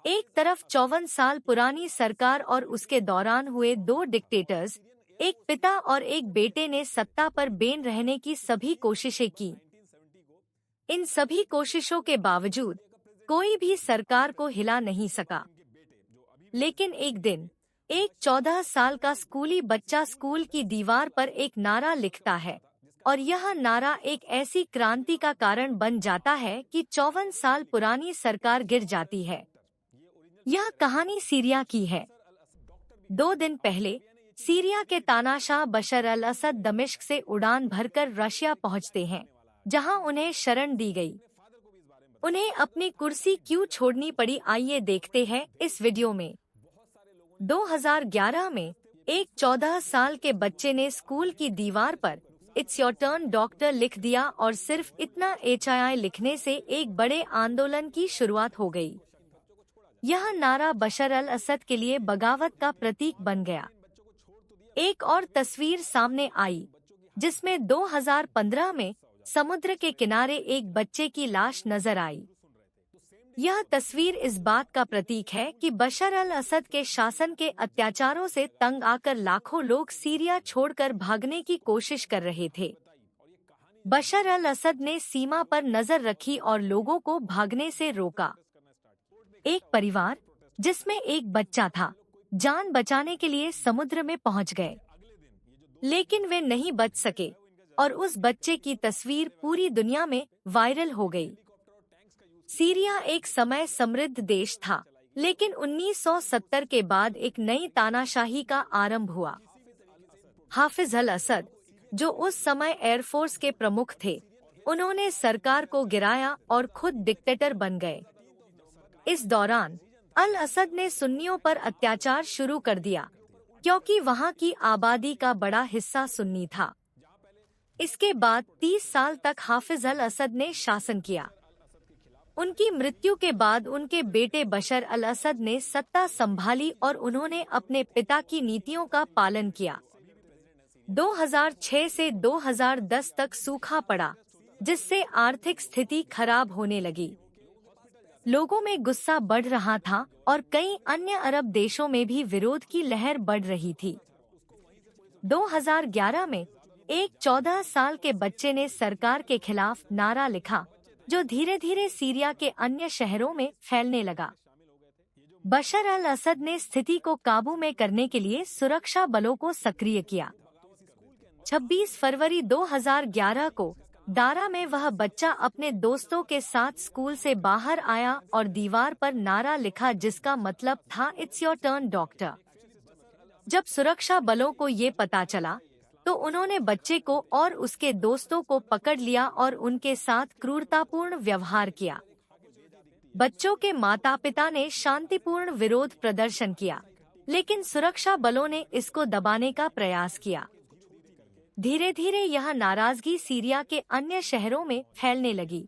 एक तरफ 54 साल पुरानी सरकार और उसके दौरान हुए दो डिक्टेटर्स, एक पिता और एक बेटे ने सत्ता पर बेन रहने की सभी कोशिशें की। इन सभी कोशिशों के बावजूद कोई भी सरकार को हिला नहीं सका। लेकिन एक दिन एक 14 साल का स्कूली बच्चा स्कूल की दीवार पर एक नारा लिखता है और यह नारा एक ऐसी क्रांति का कारण बन जाता है कि 54 साल पुरानी सरकार गिर जाती है। यह कहानी सीरिया की है। 2 दिन पहले सीरिया के तानाशाह बशर अल असद दमिश्क से उड़ान भरकर रशिया पहुंचते हैं, जहां उन्हें शरण दी गई। उन्हें अपनी कुर्सी क्यों छोड़नी पड़ी, आइए देखते हैं इस वीडियो में। 2011 में एक 14 साल के बच्चे ने स्कूल की दीवार पर इट्स योर टर्न डॉक्टर लिख दिया और सिर्फ इतना HII लिखने से एक बड़े आंदोलन की शुरुआत हो गई। यह नारा बशर अल असद के लिए बगावत का प्रतीक बन गया। एक और तस्वीर सामने आई जिसमें 2015 में समुद्र के किनारे एक बच्चे की लाश नजर आई। यह तस्वीर इस बात का प्रतीक है कि बशर अल असद के शासन के अत्याचारों से तंग आकर लाखों लोग सीरिया छोड़कर भागने की कोशिश कर रहे थे। बशर अल असद ने सीमा पर नजर रखी और लोगों को भागने से रोका। एक परिवार जिसमें एक बच्चा था, जान बचाने के लिए समुद्र में पहुंच गए, लेकिन वे नहीं बच सके और उस बच्चे की तस्वीर पूरी दुनिया में वायरल हो गई। सीरिया एक समय समृद्ध देश था, लेकिन 1970 के बाद एक नई तानाशाही का आरंभ हुआ। हाफिज अल असद, जो उस समय एयरफोर्स के प्रमुख थे, उन्होंने सरकार को गिराया और खुद डिक्टेटर बन गए। इस दौरान अल असद ने सुन्नियों पर अत्याचार शुरू कर दिया, क्योंकि वहां की आबादी का बड़ा हिस्सा सुन्नी था। इसके बाद 30 साल तक हाफिज अल असद ने शासन किया। उनकी मृत्यु के बाद उनके बेटे बशर अल असद ने सत्ता संभाली और उन्होंने अपने पिता की नीतियों का पालन किया। 2006 से 2010 तक सूखा पड़ा, जिससे आर्थिक स्थिति खराब होने लगी। लोगों में गुस्सा बढ़ रहा था और कई अन्य अरब देशों में भी विरोध की लहर बढ़ रही थी। 2011 में एक 14 साल के बच्चे ने सरकार के खिलाफ नारा लिखा, जो धीरे धीरे सीरिया के अन्य शहरों में फैलने लगा। बशर अल असद ने स्थिति को काबू में करने के लिए सुरक्षा बलों को सक्रिय किया। 26 फरवरी 2011 को दारा में वह बच्चा अपने दोस्तों के साथ स्कूल से बाहर आया और दीवार पर नारा लिखा, जिसका मतलब था इट्स योर टर्न डॉक्टर। जब सुरक्षा बलों को ये पता चला तो उन्होंने बच्चे को और उसके दोस्तों को पकड़ लिया और उनके साथ क्रूरतापूर्ण व्यवहार किया। बच्चों के माता पिता ने शांतिपूर्ण विरोध प्रदर्शन किया, लेकिन सुरक्षा बलों ने इसको दबाने का प्रयास किया। धीरे धीरे यह नाराजगी सीरिया के अन्य शहरों में फैलने लगी।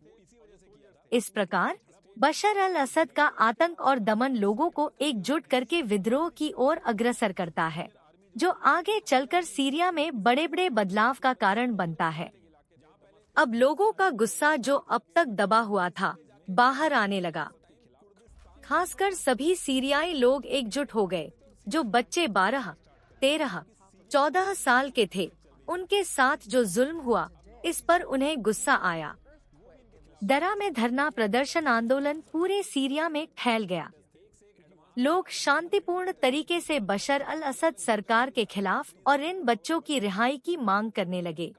इस प्रकार बशर अल असद का आतंक और दमन लोगों को एकजुट करके विद्रोह की ओर अग्रसर करता है, जो आगे चलकर सीरिया में बड़े बड़े बदलाव का कारण बनता है। अब लोगों का गुस्सा, जो अब तक दबा हुआ था, बाहर आने लगा। खासकर सभी सीरियाई लोग एकजुट हो गए। जो बच्चे 12, 13, 14 साल के थे, उनके साथ जो जुल्म हुआ, इस पर उन्हें गुस्सा आया। दरा में धरना प्रदर्शन आंदोलन पूरे सीरिया में फैल गया। लोग शांतिपूर्ण तरीके से बशर अल असद सरकार के खिलाफ और इन बच्चों की रिहाई की मांग करने लगे।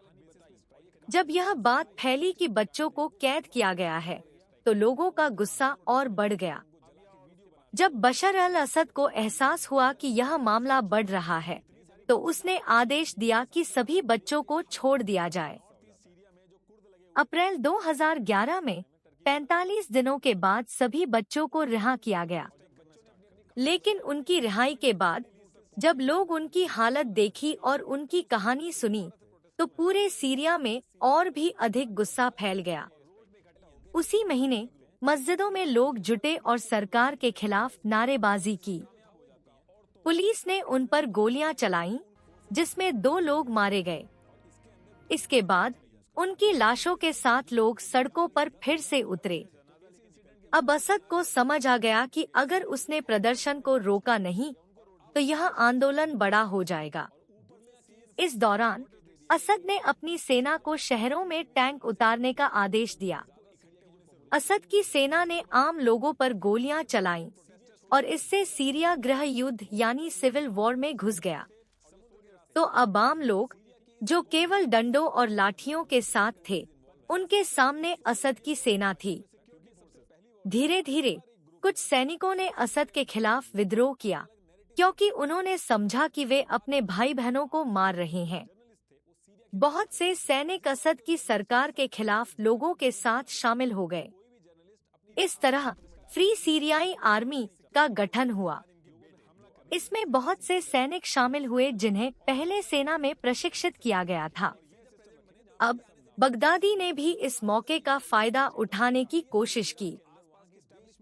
जब यह बात फैली कि बच्चों को कैद किया गया है, तो लोगों का गुस्सा और बढ़ गया। जब बशर अल असद को एहसास हुआ कि यह मामला बढ़ रहा है, तो उसने आदेश दिया कि सभी बच्चों को छोड़ दिया जाए। अप्रैल 2011 में 45 दिनों के बाद सभी बच्चों को रिहा किया गया। लेकिन उनकी रिहाई के बाद जब लोग उनकी हालत देखी और उनकी कहानी सुनी, तो पूरे सीरिया में और भी अधिक गुस्सा फैल गया। उसी महीने मस्जिदों में लोग जुटे और सरकार के खिलाफ नारेबाजी की। पुलिस ने उन पर गोलियां चलाईं, जिसमें 2 लोग मारे गए। इसके बाद उनकी लाशों के साथ लोग सड़कों पर फिर से उतरे। अब असद को समझ आ गया कि अगर उसने प्रदर्शन को रोका नहीं तो यह आंदोलन बड़ा हो जाएगा। इस दौरान असद ने अपनी सेना को शहरों में टैंक उतारने का आदेश दिया। असद की सेना ने आम लोगों पर गोलियां चलाईं और इससे सीरिया गृह युद्ध यानी सिविल वॉर में घुस गया। तो अब आम लोग, जो केवल डंडों और लाठियों के साथ थे, उनके सामने असद की सेना थी। धीरे धीरे कुछ सैनिकों ने असद के खिलाफ विद्रोह किया, क्योंकि उन्होंने समझा कि वे अपने भाई बहनों को मार रहे हैं। बहुत से सैनिक असद की सरकार के खिलाफ लोगों के साथ शामिल हो गए। इस तरह फ्री सीरियाई आर्मी का गठन हुआ। इसमें बहुत से सैनिक शामिल हुए जिन्हें पहले सेना में प्रशिक्षित किया गया था। अब बगदादी ने भी इस मौके का फायदा उठाने की कोशिश की।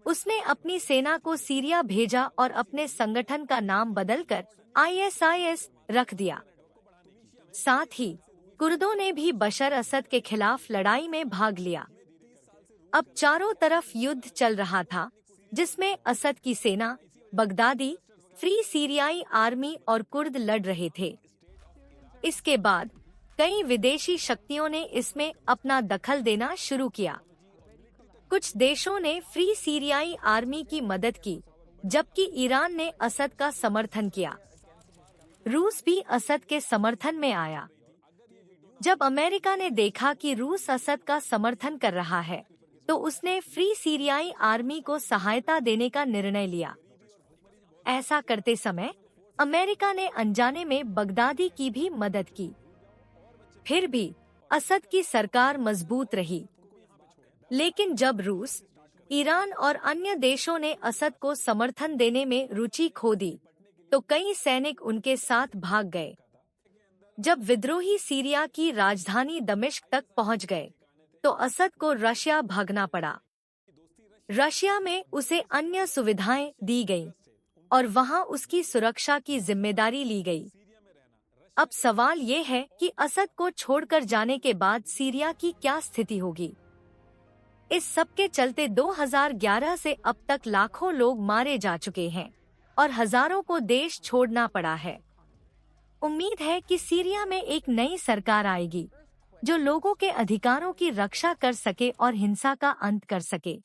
उसने अपनी सेना को सीरिया भेजा और अपने संगठन का नाम बदलकर ISIS रख दिया। साथ ही कुर्दों ने भी बशर असद के खिलाफ लड़ाई में भाग लिया। अब चारों तरफ युद्ध चल रहा था, जिसमें असद की सेना, बगदादी, फ्री सीरियाई आर्मी और कुर्द लड़ रहे थे। इसके बाद कई विदेशी शक्तियों ने इसमें अपना दखल देना शुरू किया। कुछ देशों ने फ्री सीरियाई आर्मी की मदद की, जबकि ईरान ने असद का समर्थन किया। रूस भी असद के समर्थन में आया। जब अमेरिका ने देखा कि रूस असद का समर्थन कर रहा है, तो उसने फ्री सीरियाई आर्मी को सहायता देने का निर्णय लिया। ऐसा करते समय अमेरिका ने अनजाने में बगदादी की भी मदद की। फिर भी असद की सरकार मजबूत रही। लेकिन जब रूस, ईरान और अन्य देशों ने असद को समर्थन देने में रुचि खो दी, तो कई सैनिक उनके साथ भाग गए। जब विद्रोही सीरिया की राजधानी दमिश्क तक पहुंच गए, तो असद को रशिया भागना पड़ा। रशिया में उसे अन्य सुविधाएं दी गईं और वहां उसकी सुरक्षा की जिम्मेदारी ली गई। अब सवाल ये है कि असद को छोड़कर जाने के बाद सीरिया की क्या स्थिति होगी। इस सब के चलते 2011 से अब तक लाखों लोग मारे जा चुके हैं और हजारों को देश छोड़ना पड़ा है। उम्मीद है कि सीरिया में एक नई सरकार आएगी, जो लोगों के अधिकारों की रक्षा कर सके और हिंसा का अंत कर सके।